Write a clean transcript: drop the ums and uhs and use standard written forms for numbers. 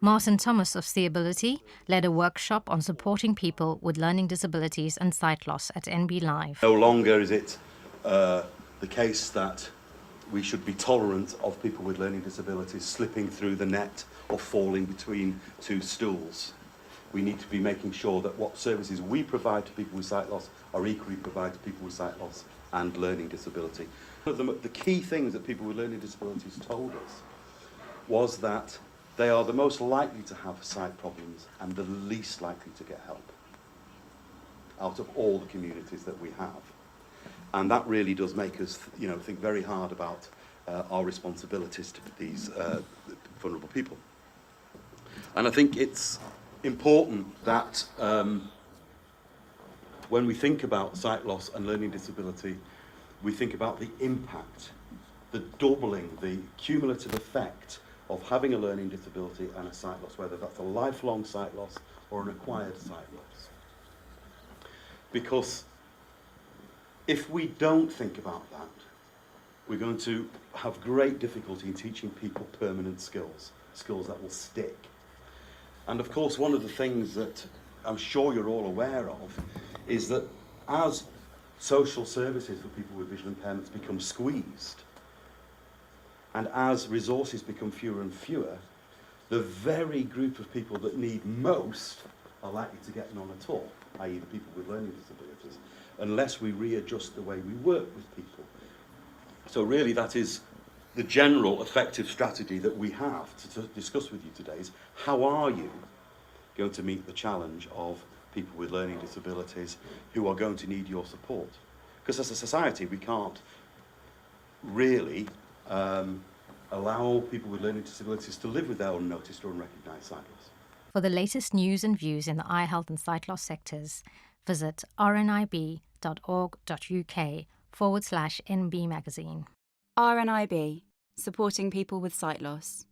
Martin Thomas of Seeability led a workshop on supporting people with learning disabilities and sight loss at NB Live. No longer is it the case that we should be tolerant of people with learning disabilities slipping through the net or falling between two stools. We need to be making sure that what services we provide to people with sight loss are equally provided to people with sight loss and learning disability. One of the key things that people with learning disabilities told us was that they are the most likely to have sight problems and the least likely to get help out of all the communities that we have. And that really does make us, think very hard about our responsibilities to these vulnerable people. And I think it's important that when we think about sight loss and learning disability, we think about the impact, the doubling, the cumulative effect of having a learning disability and a sight loss, whether that's a lifelong sight loss or an acquired sight loss. Because if we don't think about that, we're going to have great difficulty in teaching people permanent skills that will stick. And of course, one of the things that I'm sure you're all aware of is that as social services for people with visual impairments become squeezed, and as resources become fewer and fewer, the very group of people that need most are likely to get none at all, i.e. the people with learning disabilities, unless we readjust the way we work with people. So really that is the general effective strategy that we have to discuss with you today is how are you going to meet the challenge of people with learning disabilities who are going to need your support? Because as a society we can't really allow people with learning disabilities to live with their unnoticed or unrecognised sight loss. For the latest news and views in the eye health and sight loss sectors, visit rnib.org.uk/NB magazine. RNIB, supporting people with sight loss.